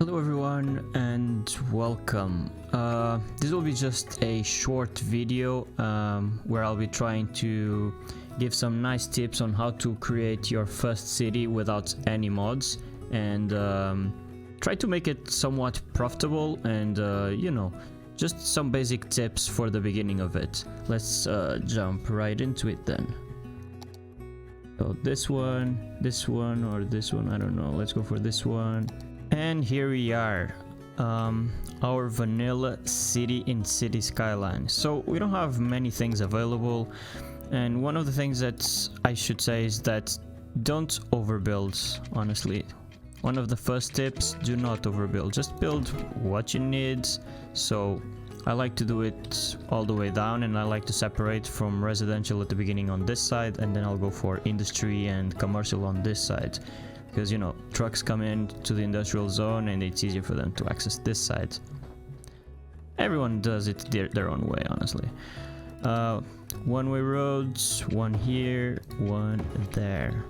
Hello everyone and welcome. This will be just a short video where I'll be trying to give some nice tips on how to create your first city without any mods and try to make it somewhat profitable and you know, just some basic tips for the beginning of it. Let's jump right into it then. So this one, or this one, I don't know. Let's go for this one. And here we are, our vanilla city in City Skyline. So we don't have many things available, and one of the things that I should say is that don't overbuild, honestly. One of the first tips, do not overbuild, just build what you need. So I like to do it all the way down, and I like to separate from residential at the beginning on this side, and then I'll go for industry and commercial on this side. Because, you know, trucks come in to the industrial zone and it's easier for them to access this side. Everyone does it their own way, honestly. One-way roads, one here, one there.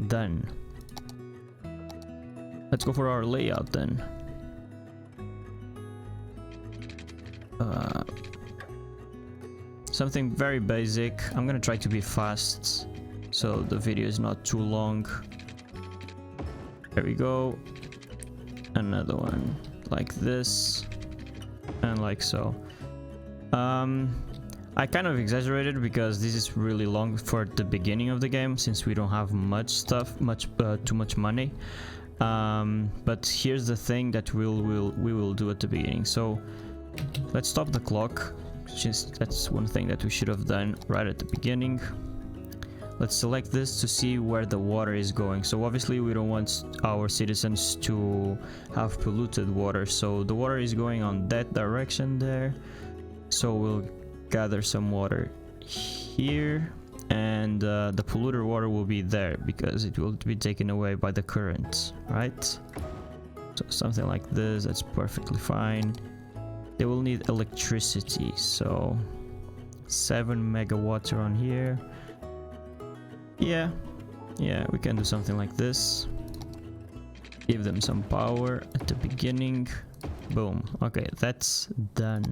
Done. Let's go for our layout then. Something very basic. I'm gonna try to be fast so the video is not too long. There we go. Another one like this and like so. I kind of exaggerated because this is really long for the beginning of the game since we don't have much stuff, too much money. But here's the thing that we will do at the beginning. So let's stop the clock. That's one thing that we should have done right at the beginning. Let's select this to see where the water is going. So obviously we don't want our citizens to have polluted water. So the water is going on that direction there. So we'll gather some water here, and the polluted water will be there because it will be taken away by the current, right? So something like this, that's perfectly fine. They will need electricity, so 7 megawatts are on here. Yeah, we can do something like this. Give them some power at the beginning. Boom. Okay, that's done.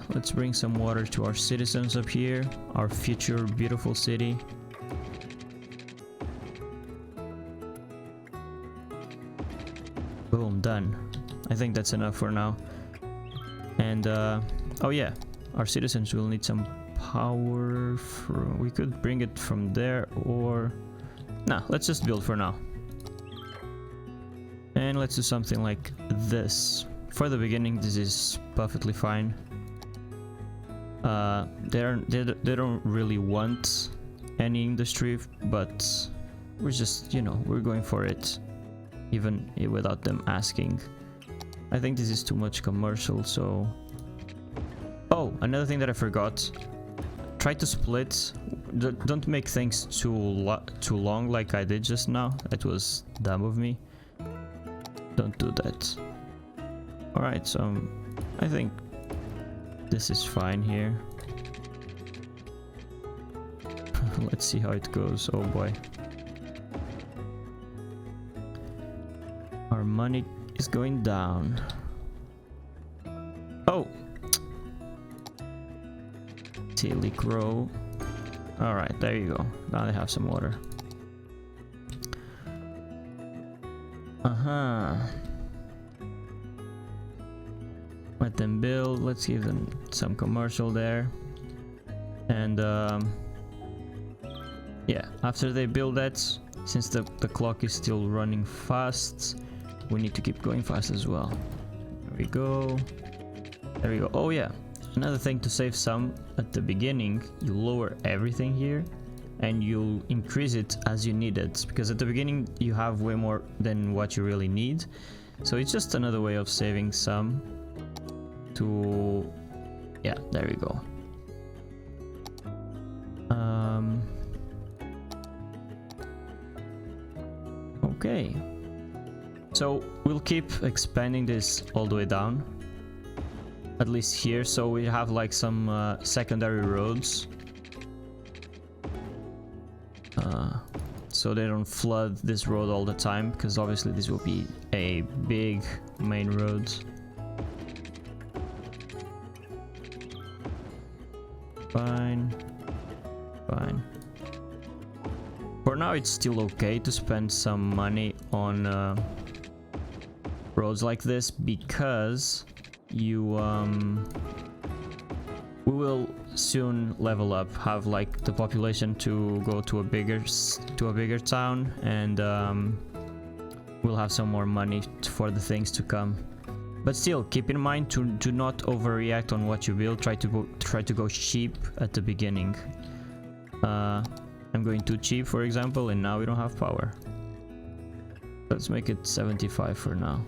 Let's bring some water to our citizens up here, our future beautiful city. Boom, done. I think that's enough for now. And oh yeah, our citizens will need some power from, we could bring it from there, or nah, let's just build for now. And let's do something like this. For the beginning, this is perfectly fine. They don't really want any industry, but we're just, you know, we're going for it even without them asking. I think this is too much commercial, so oh, another thing that I forgot. Try to split. Don't make things too long like I did just now. That was dumb of me. Don't do that. Alright, so I think this is fine here. Let's see how it goes. Oh boy. Our money is going down. Oh! Leak row. All right, there you go. Now they have some water. Let them build. Let's give them some commercial there. And yeah, after they build that, since the clock is still running fast, we need to keep going fast as well. There we go. There we go. Oh yeah. Another thing to save some at the beginning, you lower everything here and you increase it as you need it, because at the beginning you have way more than what you really need. So it's just another way of saving some to, yeah, there we go. Okay, so we'll keep expanding this all the way down. At least here, so we have like some so they don't flood this road all the time, because obviously this will be a big main road. Fine. Fine. For now it's still okay to spend some money on roads like this, because you we will soon level up, have like the population to go to a bigger town, and we'll have some more money for the things to come. But still, keep in mind to do not overreact on what you build. Try to go cheap at the beginning. I'm going too cheap, for example, and now we don't have power. Let's make it 75 for now.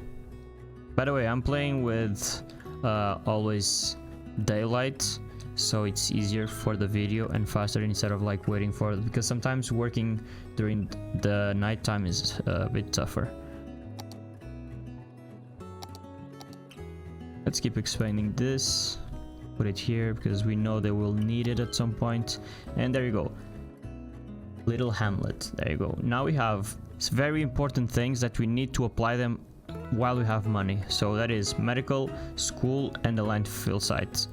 By the way, I'm playing with always daylight, so it's easier for the video and faster instead of like waiting for it, because sometimes working during the nighttime is a bit tougher. Let's keep expanding this, put it here because we know they will need it at some point. And there you go, little hamlet. There you go. Now we have very important things that we need to apply them while we have money. So that is medical, school, and the landfill sites.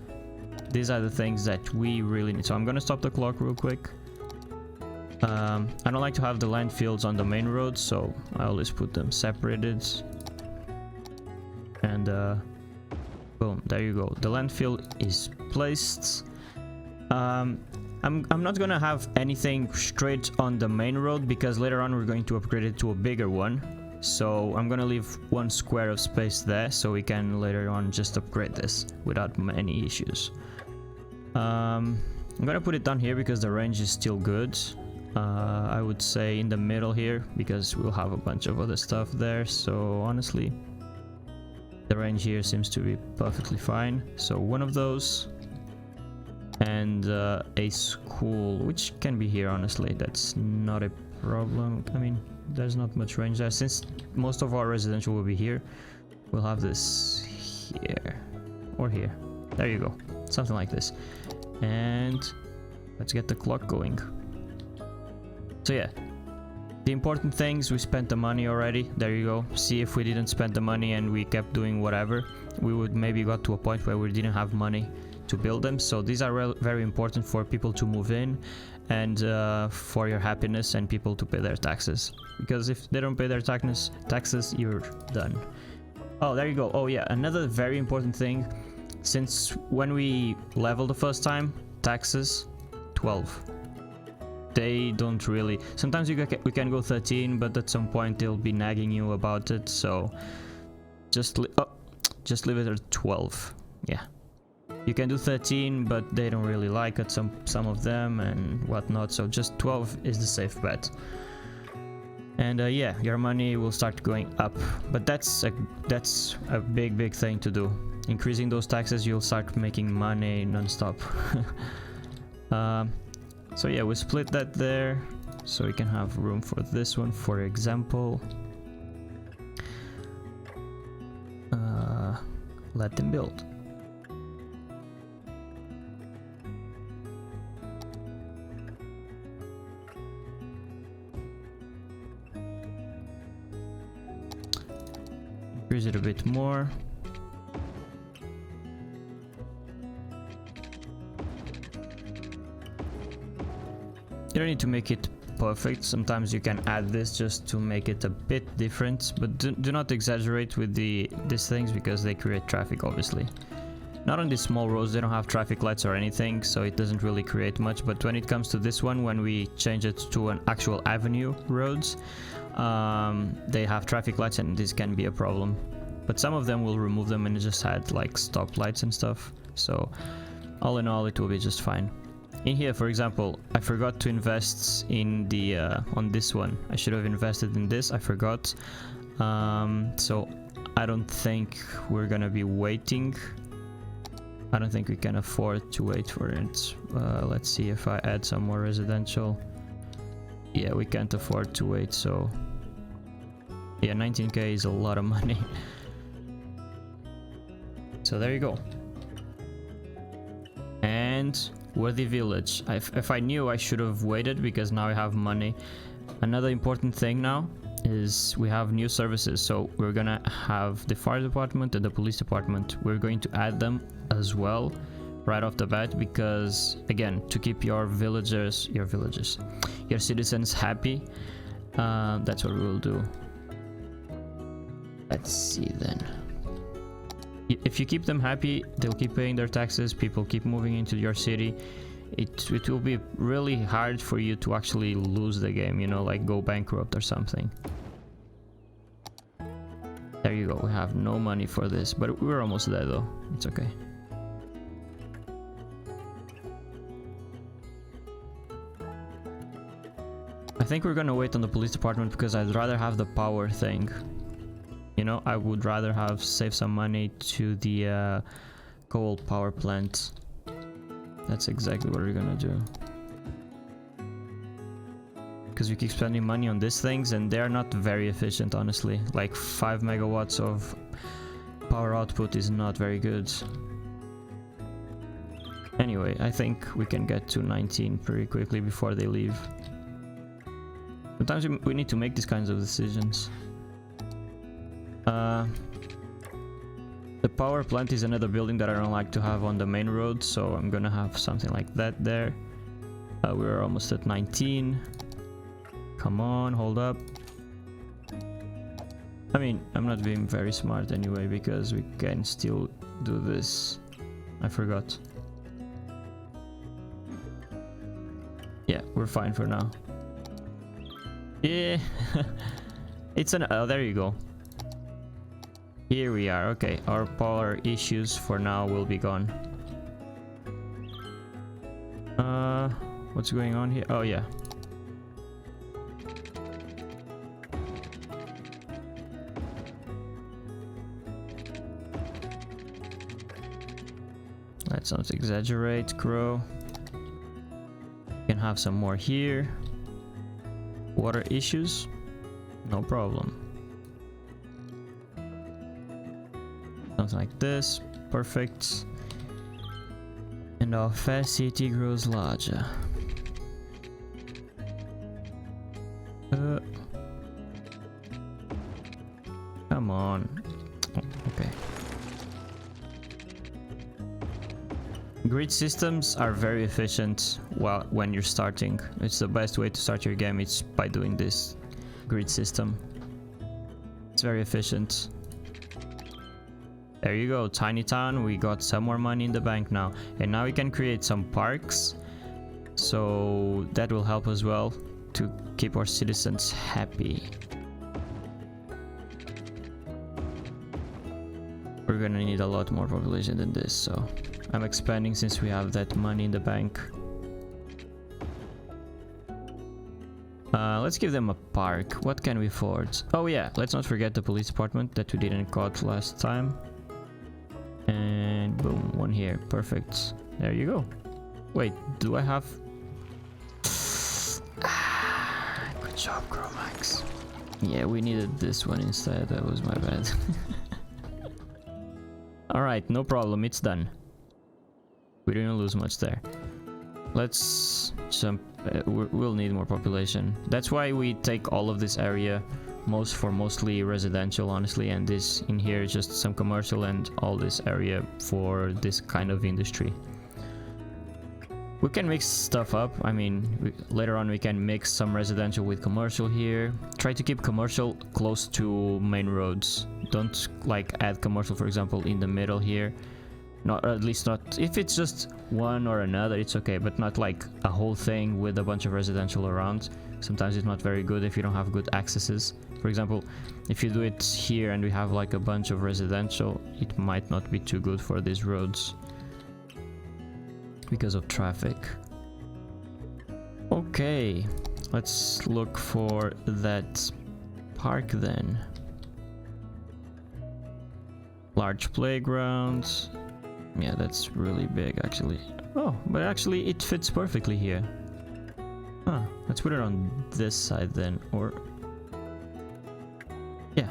These are the things that we really need. So I'm gonna stop the clock real quick. I don't like to have the landfills on the main road, so I always put them separated. And boom, there you go. The landfill is placed. I'm not gonna have anything straight on the main road, because later on we're going to upgrade it to a bigger one. So I'm gonna leave one square of space there, so we can later on just upgrade this without any issues. I'm gonna put it down here because the range is still good. I would say in the middle here, because we'll have a bunch of other stuff there. So honestly, the range here seems to be perfectly fine. So one of those, and a school, which can be here. Honestly, that's not a problem. I mean, there's not much range there, since most of our residential will be here. We'll have this here or here. There you go, something like this. And let's get the clock going. So yeah, the important things, we spent the money already. There you go. See, if we didn't spend the money and we kept doing whatever, we would maybe got to a point where we didn't have money to build them. So these are very important for people to move in, and for your happiness, and people to pay their taxes, because if they don't pay their taxes, you're done. Oh, there you go. Oh yeah, another very important thing, since when we level the first time, taxes 12. They don't really, sometimes we can go 13, but at some point they'll be nagging you about it, so just leave it at 12. Yeah, you can do 13, but they don't really like it, some of them and whatnot, so just 12 is the safe bet. And yeah, your money will start going up, but that's a big thing to do. Increasing those taxes, you'll start making money non-stop. So yeah, we split that there, so we can have room for this one, for example. Let them build. Increase it a bit more. You don't need to make it perfect. Sometimes you can add this just to make it a bit different, but do not exaggerate with these things, because they create traffic, obviously. Not on these small roads, they don't have traffic lights or anything, so it doesn't really create much. But when it comes to this one, when we change it to an actual avenue roads, they have traffic lights, and this can be a problem. But some of them will remove them and just add like stop lights and stuff. So all in all, it will be just fine. In here, for example, I forgot to invest in the on this one. I should have invested in this, I forgot. So I don't think we're gonna be waiting. I don't think we can afford to wait for it. Let's see if I add some more residential. Yeah, we can't afford to wait, so yeah, 19k is a lot of money. So there you go. And Worthy Village. If I knew, I should have waited, because now I have money. Another important thing now is we have new services. So we're gonna have the fire department and the police department. We're going to add them as well right off the bat, because again, to keep your citizens happy. That's what we will do. Let's see then. If you keep them happy, they'll keep paying their taxes, people keep moving into your city. It will be really hard for you to actually lose the game, you know, like go bankrupt or something. There you go, we have no money for this, but we're almost there though, it's okay. I think we're gonna wait on the police department because I'd rather have the power thing. You know, I would rather have save some money to the coal power plant. That's exactly what we're gonna do. Because we keep spending money on these things and they're not very efficient, honestly. Like 5 megawatts of power output is not very good. Anyway, I think we can get to 19 pretty quickly before they leave. Sometimes we need to make these kinds of decisions. The power plant is another building that I don't like to have on the main road, so I'm gonna have something like that there. We're almost at 19. Come on, hold up. I mean, I'm not being very smart anyway, because we can still do this. I forgot. Yeah, we're fine for now. Yeah. It's an... oh, there you go. Here we are. Okay, our power issues for now will be gone. What's going on here? Oh yeah. Let's not exaggerate, Crow. We can have some more here. Water issues? No problem. Something like this. Perfect. And our fair city grows larger. Come on. Oh, okay. Grid systems are very efficient when you're starting. It's the best way to start your game, it's by doing this grid system. It's very efficient. There you go, tiny town. We got some more money in the bank now. And now we can create some parks. So that will help as well to keep our citizens happy. We're gonna need a lot more population than this, so I'm expanding since we have that money in the bank. Let's give them a park. What can we afford? Oh yeah, let's not forget the police department that we didn't got last time. And boom, one here. Perfect. There you go. Wait, do I have... good job, Chromax. Yeah, we needed this one instead. That was my bad. Alright, no problem. It's done. We didn't lose much there. Let's jump. We'll need more population. That's why we take all of this area mostly residential, honestly, and this in here is just some commercial, and all this area for this kind of industry. We can mix stuff up. I mean, later on we can mix some residential with commercial here. Try to keep commercial close to main roads. Don't like add commercial, for example, in the middle here. Not, or at least not, if it's just one or another, it's okay, but not like a whole thing with a bunch of residential around. Sometimes it's not very good if you don't have good accesses. For example, if you do it here and we have like a bunch of residential, it might not be too good for these roads because of traffic. Okay, let's look for that park then. Large playgrounds. Yeah, that's really big actually. Oh, but actually it fits perfectly here. Huh, let's put it on this side then, or... yeah,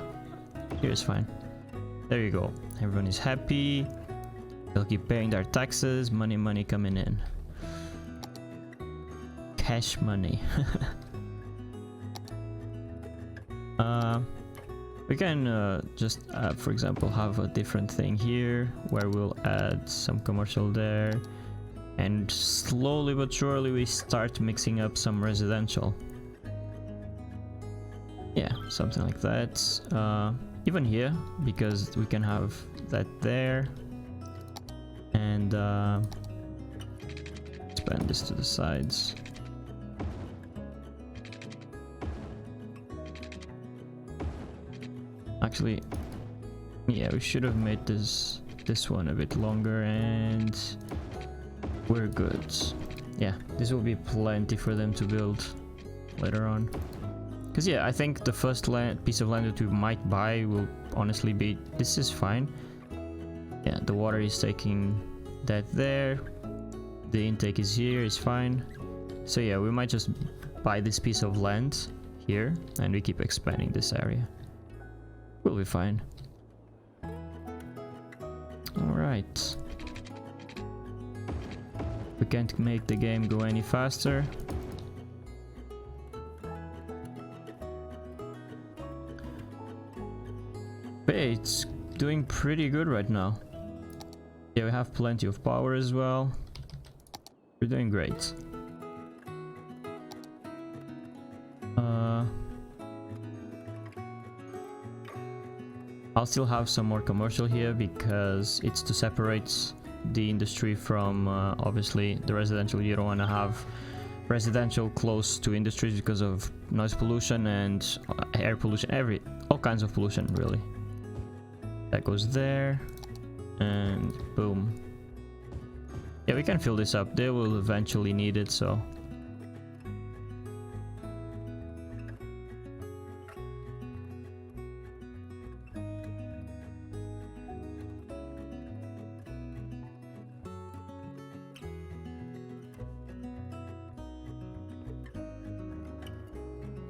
here's fine. There you go. Everyone is happy. They'll keep paying their taxes. Money coming in. Cash money. We can just, for example, have a different thing here where we'll add some commercial there, and slowly but surely we start mixing up some residential. Yeah, something like that. Even here, because we can have that there, and expand this to the sides. Actually, yeah, we should have made this one a bit longer, and we're good. Yeah, this will be plenty for them to build later on. Because yeah, I think the first piece of land that we might buy will honestly be, this is fine. Yeah, the water is taking that there. The intake is here, is fine. So yeah, we might just buy this piece of land here, and we keep expanding this area. We'll be fine. Alright. We can't make the game go any faster. But yeah, it's doing pretty good right now. Yeah, we have plenty of power as well. We're doing great. I'll still have some more commercial here because it's to separate the industry from obviously the residential. You don't want to have residential close to industries because of noise pollution and air pollution, all kinds of pollution really. That goes there, and boom. Yeah, we can fill this up. They will eventually need it, so.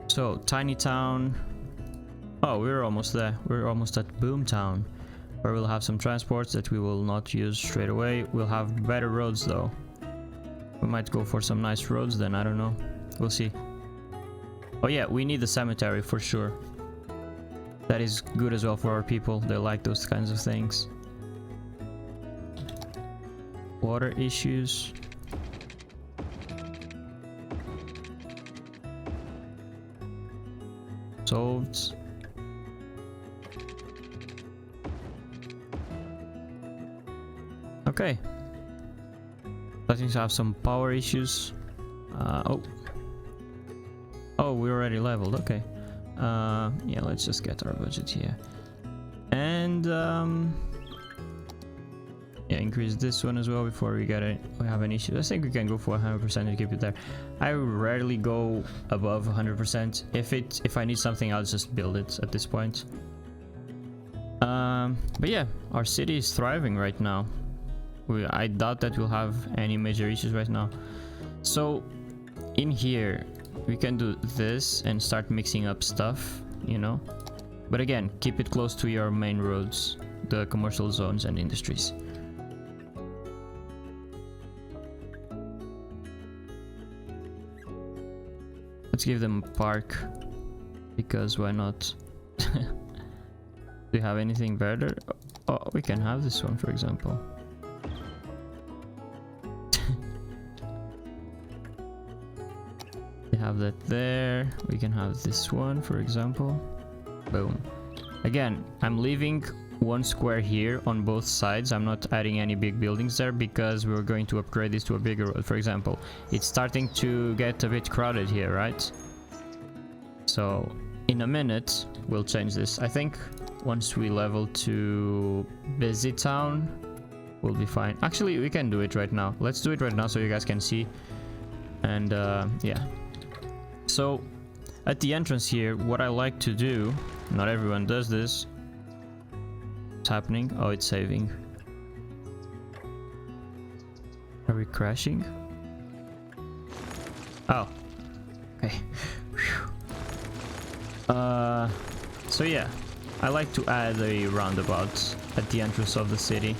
So, tiny town. Oh, we're almost there. We're almost at Boom Town, where we'll have some transports that we will not use straight away. We'll have better roads though. We might go for some nice roads then, I don't know. We'll see. Oh yeah, we need the cemetery for sure. That is good as well for our people. They like those kinds of things. Water issues. Solved. Okay. Let's have some power issues. Oh, we already leveled. Okay. Yeah, let's just get our budget here. And yeah, increase this one as well before we have an issue. I think we can go for 100% and keep it there. I rarely go above 100%. If I need something, I'll just build it at this point. But yeah, our city is thriving right now. I doubt that we'll have any major issues right now. So in here we can do this and start mixing up stuff, you know, but again, keep it close to your main roads, the commercial zones and industries. Let's give them a park, because why not? Do you have anything better? Oh, we can have this one, for example. We have that there. We can have this one, for example. Boom. Again, I'm leaving one square here on both sides. I'm not adding any big buildings there because we're going to upgrade this to a bigger road. For example, it's starting to get a bit crowded here, right? So in a minute we'll change this. I think once we level to busy town, we'll be fine. Actually, we can do it right now. Let's do it right now so you guys can see. And yeah, so at the entrance here, what I like to do, not everyone does this. What's happening? Oh, it's saving. Are we crashing? Oh, okay. So yeah, I like to add a roundabout at the entrance of the city,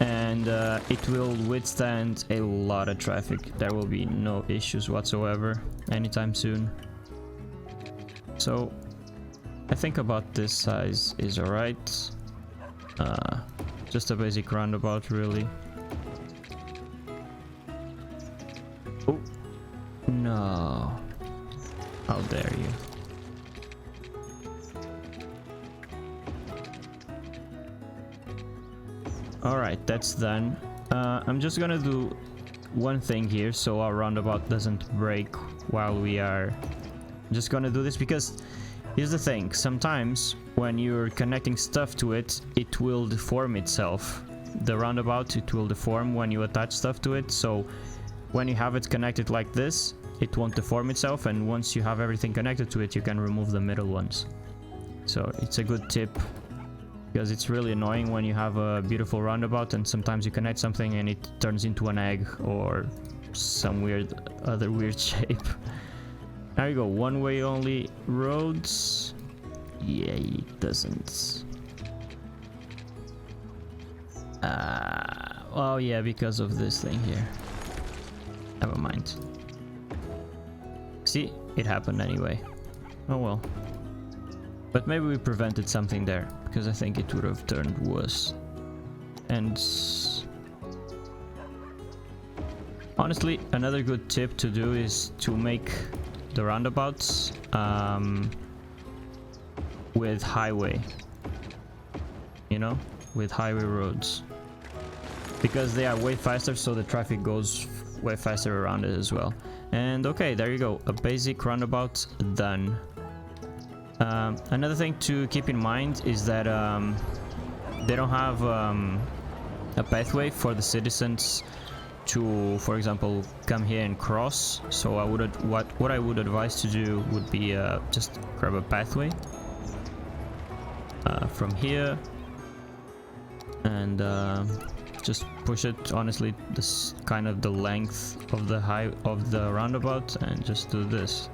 and it will withstand a lot of traffic. There will be no issues whatsoever anytime soon. So I think about this size is alright. Just a basic roundabout, really. Oh no, how dare you. Alright, that's done. I'm just gonna do one thing here so our roundabout doesn't break while we are just gonna do this, because here's the thing, sometimes when you're connecting stuff to it, it will deform itself. The roundabout, it will deform when you attach stuff to it, so when you have it connected like this, it won't deform itself, and once you have everything connected to it, you can remove the middle ones. So it's a good tip, because it's really annoying when you have a beautiful roundabout and sometimes you connect something and it turns into an egg or some other weird shape. There you go, one way only roads. Yeah, it doesn't. Oh yeah, because of this thing here. Never mind. See, it happened anyway. Oh well. But maybe we prevented something there, because I think it would have turned worse. And honestly, another good tip to do is to make the roundabouts with highway, you know, with highway roads, because they are way faster, so the traffic goes way faster around it as well. And okay, there you go, a basic roundabout done. Another thing to keep in mind is that they don't have a pathway for the citizens to, for example, come here and cross. So I would what I would advise to do would be just grab a pathway from here and just push it, honestly, this kind of the length of the roundabout, and just do this.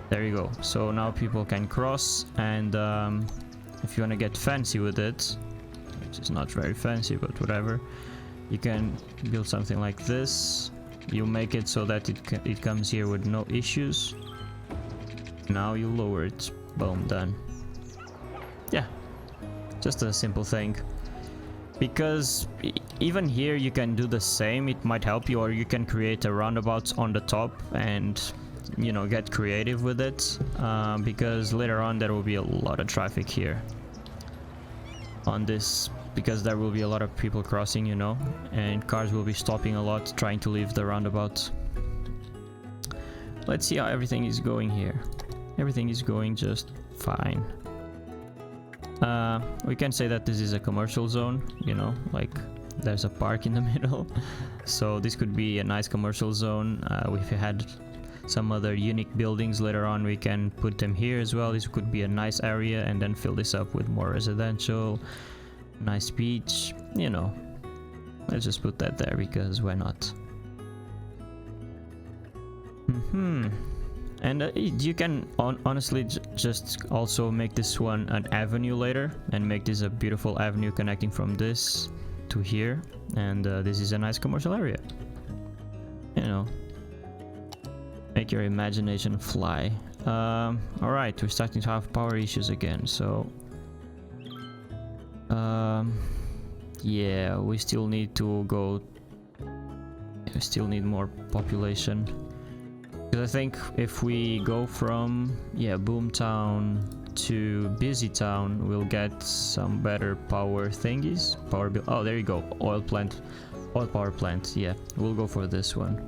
There you go. So now people can cross, and if you want to get fancy with it, which is not very fancy, but whatever, you can build something like this. You make it so that it comes here with no issues. Now you lower it. Boom, done. Yeah, just a simple thing. Because even here you can do the same, it might help you, or you can create a roundabout on the top and, you know, get creative with it, because later on there will be a lot of traffic here on this, because there will be a lot of people crossing, you know, and cars will be stopping a lot trying to leave the roundabout. Let's see how everything is going here. Everything is going just fine. We can say that this is a commercial zone, you know, like there's a park in the middle, so this could be a nice commercial zone. If you had some other unique buildings later on, we can put them here as well. This could be a nice area, and then fill this up with more residential, nice beach, you know. Let's just put that there, because why not? And you can honestly just also make this one an avenue later, and make this a beautiful avenue connecting from this to here, and this is a nice commercial area, you know. Make your imagination fly. Alright, we're starting to have power issues again, so yeah, we still need to go. We still need more population, because I think if we go from Boomtown to Busy Town, we'll get some better power thingies. Power bill. Oh, there you go. Oil power plant. Yeah, we'll go for this one.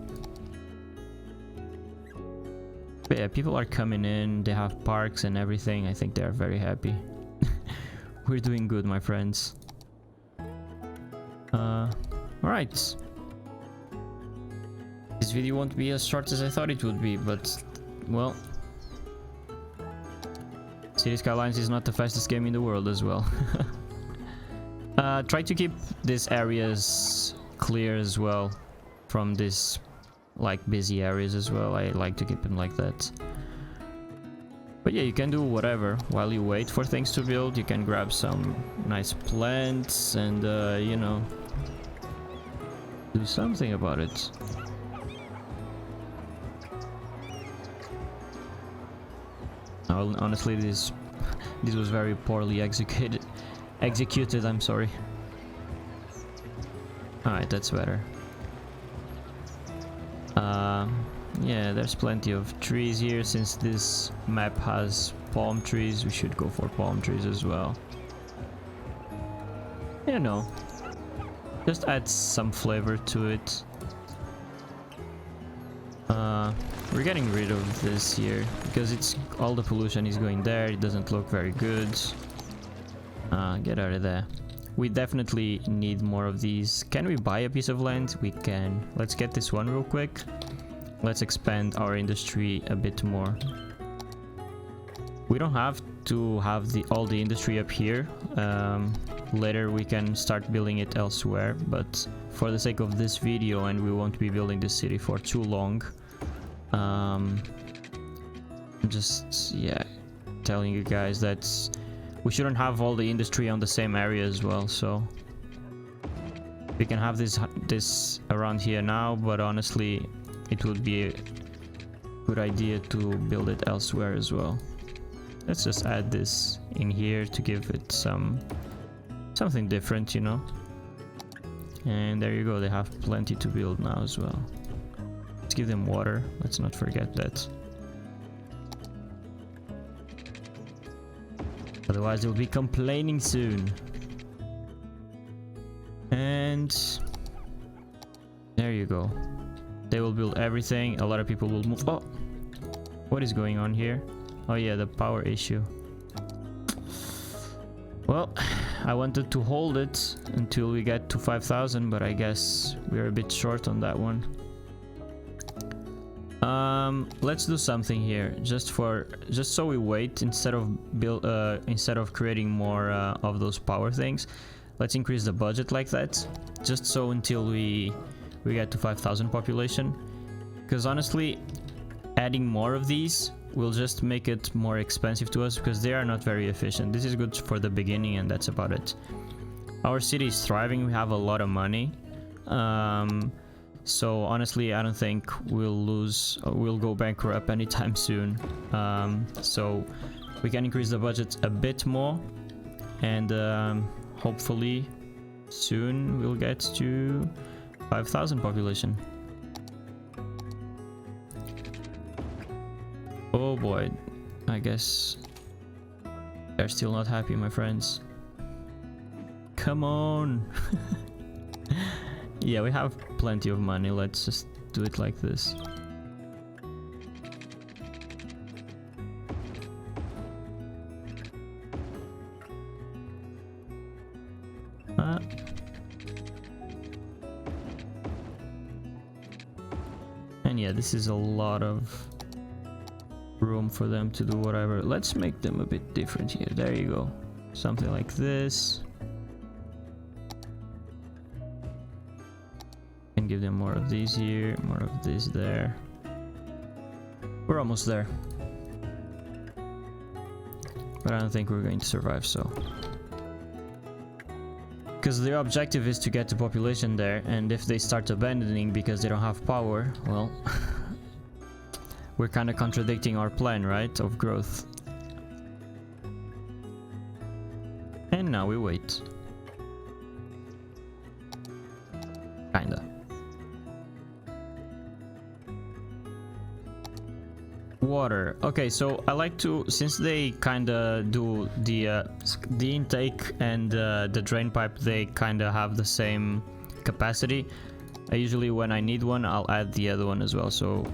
But yeah, people are coming in, they have parks and everything. I think they are very happy. We're doing good, my friends. Alright. This video won't be as short as I thought it would be, but, well, City Skylines is not the fastest game in the world as well. Try to keep these areas clear as well from this, like, busy areas as well. I like to keep them like that. But yeah, you can do whatever while you wait for things to build. You can grab some nice plants and you know, do something about it. Honestly, this was very poorly executed. I'm sorry. Alright, that's better. Yeah, there's plenty of trees here. Since this map has palm trees, we should go for palm trees as well. You know, just add some flavor to it. We're getting rid of this here because it's all the pollution is going there. It doesn't look very good. Get out of there. We definitely need more of these. Can we buy a piece of land? We can. Let's get this one real quick. Let's expand our industry a bit more. We don't have to have all the industry up here. Later we can start building it elsewhere, but for the sake of this video, and we won't be building this city for too long, just telling you guys that we shouldn't have all the industry on the same area as well. So we can have this around here now, but honestly it would be a good idea to build it elsewhere as well. Let's just add this in here to give it something different, you know. And there you go, they have plenty to build now as well. Let's give them water, let's not forget that. Otherwise they'll be complaining soon. And there you go. They will build everything, a lot of people will move. Oh! What is going on here? Oh yeah, the power issue. Well, I wanted to hold it until we get to 5,000, but I guess we're a bit short on that one. Let's do something here, just so we wait instead of creating more of those power things. Let's increase the budget like that, just so until we get to 5,000 population. Because honestly, adding more of these will just make it more expensive to us because they are not very efficient. This is good for the beginning and that's about it. Our city is thriving, we have a lot of money. So honestly, I don't think we'll go bankrupt anytime soon. So we can increase the budget a bit more, and hopefully soon we'll get to 5,000 population. Oh boy, I guess they're still not happy, my friends. Come on. Yeah, we have plenty of money. Let's just do it like this. And yeah, this is a lot of room for them to do whatever. Let's make them a bit different here. There you go. Something like this. And give them more of these here, more of this there. We're almost there. But I don't think we're going to survive, so. Because their objective is to get the population there, and if they start abandoning because they don't have power, well, we're kind of contradicting our plan, right, of growth. And now we wait. Kinda. Water. Okay, so I like to, since they kind of do the intake and the drain pipe, they kind of have the same capacity. I usually, when I need one, I'll add the other one as well. So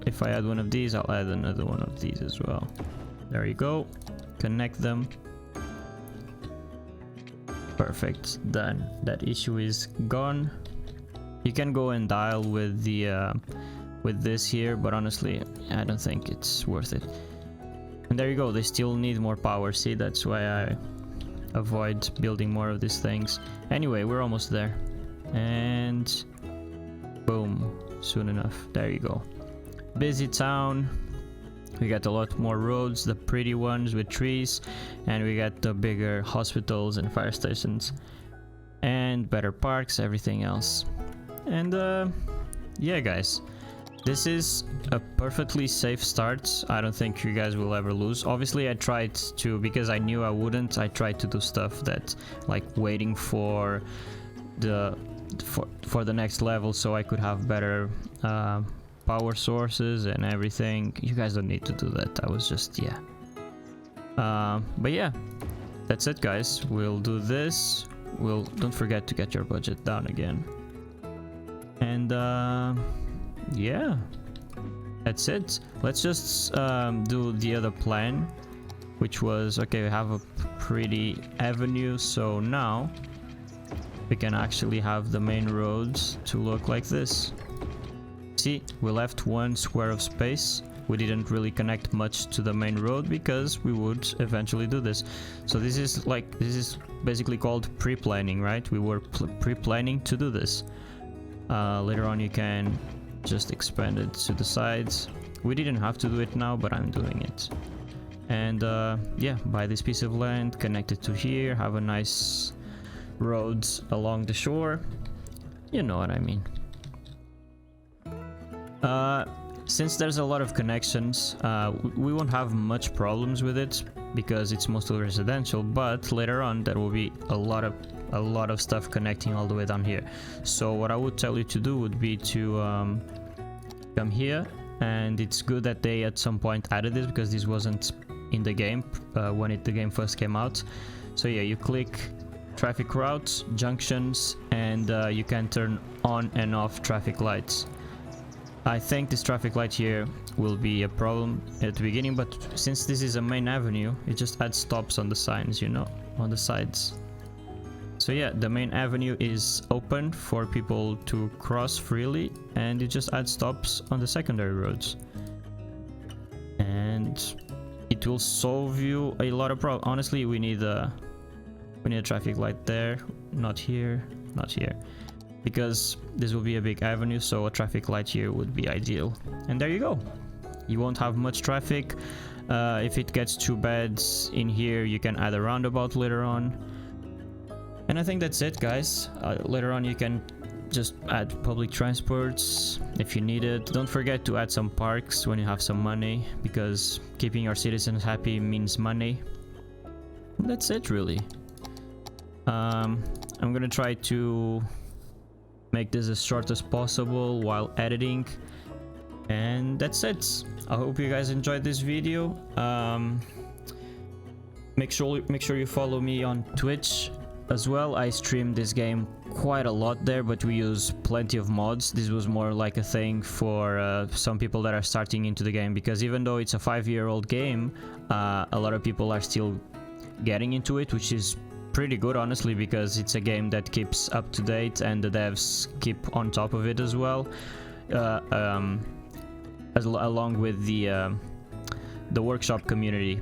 if I add one of these, I'll add another one of these as well. There you go. Connect them. Perfect. Done. That issue is gone. You can go and dial with the with this here, but honestly, I don't think it's worth it. And there you go. They still need more power. See, that's why I avoid building more of these things. Anyway, we're almost there. And boom, soon enough. There you go. Busy town. We got a lot more roads, the pretty ones with trees, and we got the bigger hospitals and fire stations and better parks, everything else. And yeah, guys, This is a perfectly safe start. I don't think you guys will ever lose. Obviously, I tried to, because I knew I wouldn't, I tried to do stuff that, like waiting for the next level so I could have better power sources and everything. You guys don't need to do that. I was just, yeah. But yeah, that's it, guys. We'll do this. Don't forget to get your budget down again. And yeah, that's it. Let's just do the other plan, which was, okay, we have a pretty avenue, so now we can actually have the main roads to look like this. See, we left 1 square of space. We didn't really connect much to the main road because we would eventually do this. So this is basically called pre-planning, right? We were pre-planning to do this. Later on you can just expand it to the sides. We didn't have to do it now, but I'm doing it. And yeah, buy this piece of land, connect it to here, have a nice road along the shore. You know what I mean. Since there's a lot of connections, we won't have much problems with it because it's mostly residential, but later on there will be a lot of stuff connecting all the way down here. So what I would tell you to do would be to come here, and it's good that they at some point added this because this wasn't in the game when the game first came out. So yeah, you click traffic routes, junctions, and you can turn on and off traffic lights. I think this traffic light here will be a problem at the beginning, but since this is a main avenue, it just adds stops on the signs, you know, on the sides. So yeah, the main avenue is open for people to cross freely, and it just adds stops on the secondary roads. And it will solve you a lot of problems. Honestly, we need a traffic light there, not here, not here. Because this will be a big avenue, so a traffic light here would be ideal. And there you go. You won't have much traffic. If it gets too bad in here, you can add a roundabout later on. And I think that's it, guys. Later on you can just add public transports if you need it. Don't forget to add some parks when you have some money, because keeping your citizens happy means money. That's it, really. I'm gonna try to make this as short as possible while editing, and that's it. I hope you guys enjoyed this video. Make sure you follow me on Twitch as well. I stream this game quite a lot there, but we use plenty of mods. This was more like a thing for some people that are starting into the game, because even though it's a 5-year-old game, a lot of people are still getting into it, which is pretty good, honestly, because it's a game that keeps up to date and the devs keep on top of it as well, along with the workshop community.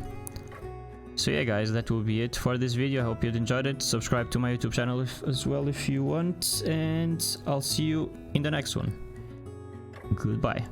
So yeah, guys, that will be it for this video. I hope you enjoyed it. Subscribe to my YouTube channel as well if you want, and I'll see you in the next one. Goodbye.